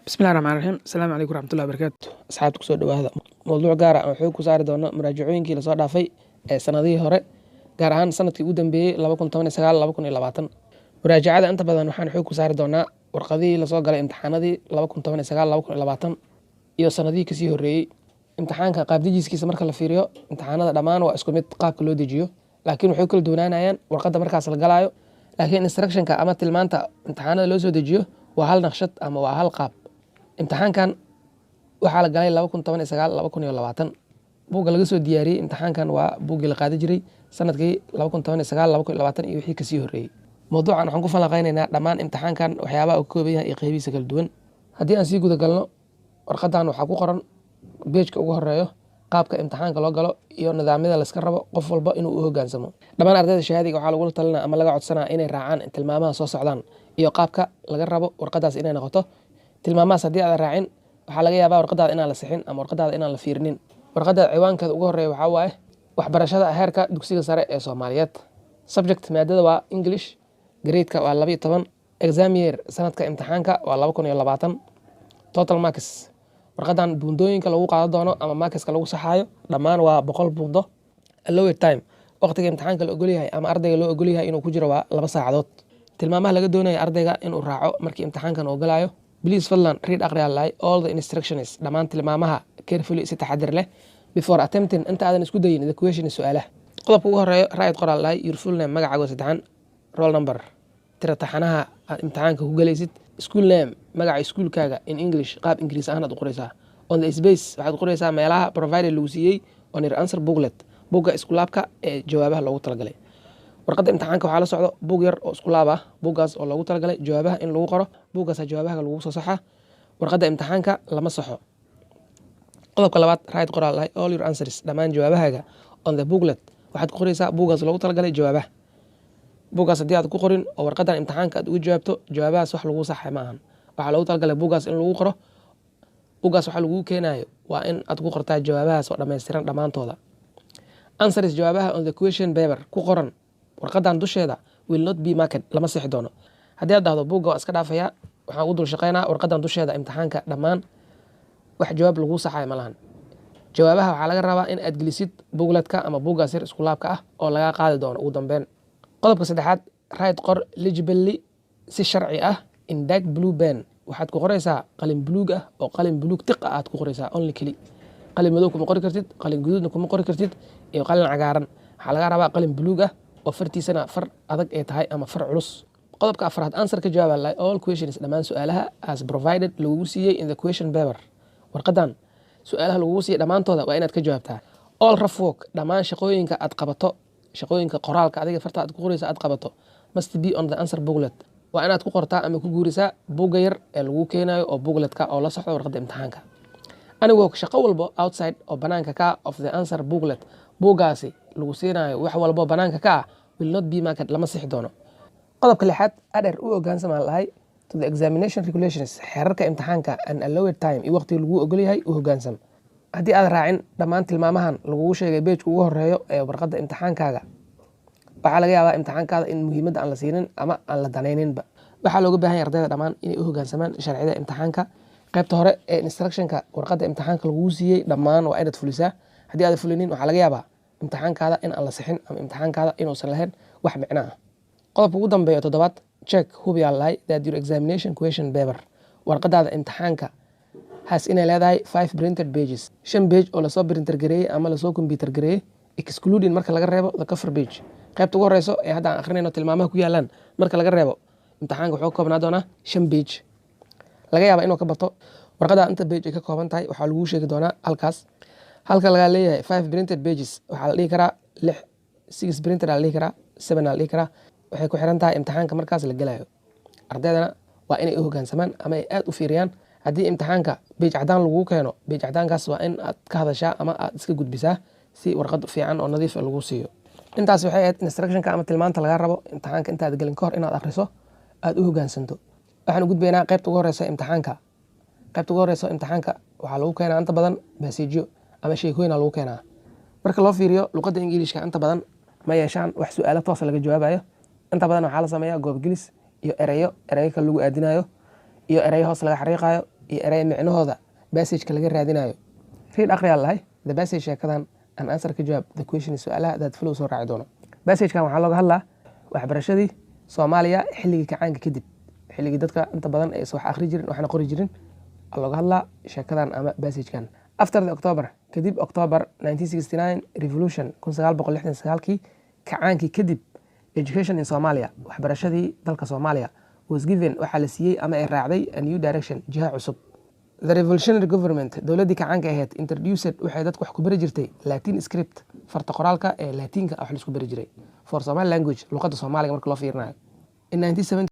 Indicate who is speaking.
Speaker 1: بسم الله الرحمن الرحيم السلام عليكم ورحمة الله وبركاته أصحابتك soo dhawaada mowduuc gaar ah oo xoog ku saari doono muraajacooyinkii la soo dhaafay ee sanadihii hore gaar ahaan sanadkii ugu dambeeyay 2019-2020 muraajacada inta badan waxaan xoog ku saari doonaa warqadihii la soo galay imtixaanadii 2019-2020 iyo sanadihii kasii horeeyay imtixaanka qaab dejiskiisa marka la fiiriyo imtixaanada dhammaan waa isku mid qaabka loo dejiyo laakiin waxay kala duwanaanayaan warqadda markaas la galaayo laakiin instructionka ama tilmaanta imtixaanada loo soo dejiyo waa hal naqshad ama waa hal qaab imtixaankan waxaa la galay 2019-2020 buugga laga soo diyaariyey imtixaankan waa buuggii la qaadi jiray sanadkii 2019-2020 iyo wixii kasii horeeyey mowduucan waxaan ku falanqeynaynaa dhammaan imtixaankan waxyaabaha uu ka kooban yahay iyo qeybihiisa kala duwan haddii aan sii guda galno warqadan waxaa ku qoran beejka ugu horeeyo qaabka imtixaanka loo galo iyo nidaamyada layska rabo qof walba inuu u hogaansamo dhammaan ardayda shahaadiga waxaa lagula talinaa ama laga codsanaa inay raacaan tilmaamaha soo socdaan iyo qaabka laga rabo warqadaas inay noqoto tilmaamahaas haddii aadan raacin waxaa laga yaabaa warqadaada inaan la sixin ama warqadaada inaan la fiirinin warqadda ciwaankeeda ugu horeeya waxaa waaye waxbarashada heerka dugsiga sare ee soomaaliyeed subject maadada waa english gradeka waa 12 exam year sanadka imtixaanka waa 2020 total marks warqadan buundooyinka lagu qaado doono ama markeska lagu saxaayo dhammaan waa 100 buundo allowed time waqtiga imtixaanka la ogolyahay ama ardayga loo ogolyahay inuu ku jiro waa 2 saacadood tilmaamaha laga doonayo ardayga inuu raaco markii imtixaankan uu galayo please fadlan read aqriyaalahay all the instructions dhammaan tilmaamaha carefully si taxadir leh before attempting inta aadan isku dayin the question su'aalaha qodobka ugu horeeyo right qoraalahay your full name magacaaga saddexan roll number tira taxanaha aad imtixaanka ku galaysid school name magaca iskuulkaaga in english qaab ingiriis ahaan aad u qoraysaa on the space waxaad qoraysaa meelaha provided lagu siiyey on your answer booklet buugga iskulaabka ee jawaabaha loogu talagalay warqadda imtixaanka waxaa la socdo buug yar oo isku laab ah buuggaas oo loogu talagalay jawaabaha in lagu qoro buuggaas jawaabaha lagu soo saxaa warqadda imtixaanka lama saxo qodobka labaad right qoraalahay all your answers dhammaan jawaabahaaga on the booklet waxaad ku qoraysaa buuggaas loogu talagalay jawaabaha buuggaas haddii aad ku qorin oo warqaddan imtixaanka aad ugu jawaabto jawaabahaas wax lagu saxay ma ahan waxaa loogu talagalay buuggaas in lagu qoro buuggaas waxa lagu keenayo waa in aad ku qortaa jawaabahaas oo dhammaystiran dhammaantooda answers jawaabaha on the question paper ku qoran warqadan dusheeda will not be marked lama sixi doono haddii aad dhahdo buugga waa iska dhaafayaa waxaan ugu dul shaqeynaa warqadan dusheeda imtixaanka dhammaan wax jawaab lagu saxayo ma lahan jawaabaha waxaa laga rabaa in aad gelisid bookletka ama buuggaas yar isku laabka ah oo laga qaadi doono ugu dambeyn qodobka saddexaad right qor legibly si sharci ah in dark blue pen waxaad ku qoraysaa qalin buluug ah oo qalin buluug tiq ah aad ku qoraysaa only keli qalin madow kuma qori kartid qalin guduudna kuma qori kartid iyo qalin cagaaran waxaa laga rabaa qalin buluug ah oo fartiisana far adag ay tahay ama far culus qodobka afraad answer ka jawaab lahay all questions dhammaan su'aalaha as provided lagugu siiyey in the question paper warqadan su'aalaha lagugu siiyey dhammaantooda waa inaad ka jawaabtaa all rough work dhammaan shaqooyinka aad qabato shaqooyinka qoraalka adiga farta aad ku qoraysa aad qabato must be on the answer booklet waa inaad ku qortaa ama ku guurisaa buugga yar ee lagu keenayo oo bookletka oo la socdo warqadda imtixaanka anigoo shaqo walbo outside oo banaanka ka of the answer booklet buuggaasi lagu siinayo wax walbo banaanka ka ah will not be marked lama sixi doono qodobka lixaad adher u hoggaansamaan lahay to the examination regulations xeerarka imtixaanka and allowed time iyo waqtiga lagu ogol yahay u hoggaansam haddii aad raacin dhammaan tilmaamahan lagugu sheegay beejka ugu horeeyo ee warqadda imtixaankaaga waxaa laga yaabaa imtixaankaada in muhiimadda aan la siinin ama aan la danayninba waxaa looga baahan yahay ardayda dhammaan inay u hoggaansamaan sharciyada imtixaanka qaybta hore ee instructionka warqadda imtixaanka lagugu siiyey dhammaan waa inaad fulisaa haddii aadan fulinin waxaa laga yaabaa imtixaankaada in aan la sixin ama imtixaankaada inuusan lahayn wax micno ah qodobka ugu dambeeya toddobaad check hubiyaa lahay that your examination question paper warqadaada imtixaanka has inay leedahay 5 printed pages 5 page oo lasoo printer gareeyey ama lasoo computer gareeyey excluding marka laga reebo the cover page qaybta ugu horeyso ee hadda aan akhrinayno tilmaamaha ku yaalaan marka laga reebo imtixaanka wuxuu ka koobnaa doonaa 5 page laga yaabaa inuu ka bato warqada inta page ay ka kooban tahay waxaa lagu sheegi doonaa halkaas halka laga leeyahay 5 printed pages waxaa la dhihi karaa 6 printed la dhihi karaa 7 la dhihi karaa waxay ku xiran tahay imtixaanka markaas la galayo ardaydana waa inay u hoggaansamaan ama ay aad u fiiriyaan haddii imtixaanka page cadaan lagu keeno page cadaankaas waa in aad ka hadashaa ama aad iska gudbisaa si warqad fiican oo nadiif lagu siiyo intaas waxay ahayd instructionka ama tilmaanta laga rabo imtixaanka intaad gelin ka hor inaad akhriso aad u hoggaansanto waxaan u gudbaynaa qaybta ugu horeysa imtixaanka qaybta ugu horeysa imtixaanka waxaa lagu keenaa inta badan message ama sheekooyin lagu keenaa marka loo fiiriyo luqadda ingiriishka inta badan ma yeeshaan wax su'aalo toos laga jawaabayo inta badan waxaa la sameeyaa goobgelis iyo erayo kale lagu aadinayo iyo erayo hoos laga xariiqayo iyo erey micnahooda passageka laga raadinayo. Read akhriyaa lahay the passage sheekadan and answer ka jawaab the question su'aalaha dad flow soo raaci doono. Passagekan waxaa looga hadlaa waxbarashadii Soomaaliya xilligii kacaanka kadib, xilligii dadka inta badan ay wax akhri jirin waxna qori jirin looga hadlaa sheekadan ama passagekan. After the October, kadib October 1969 revolution 1969kii kacaankii kadib, education in Somalia waxbarashadii dalka Soomaaliya was given waxaa la siiyey ama ay raacday a new direction jiha cusub. The revolutionary government dowladdii kacaanka ahayd introduced waxay dadku wax ku bari jirtay Latin script farta qoraalka ee Latinka wax la isku bari jiray for Somali language luqadda Soomaaliga marka loo fiirinayo. In 1970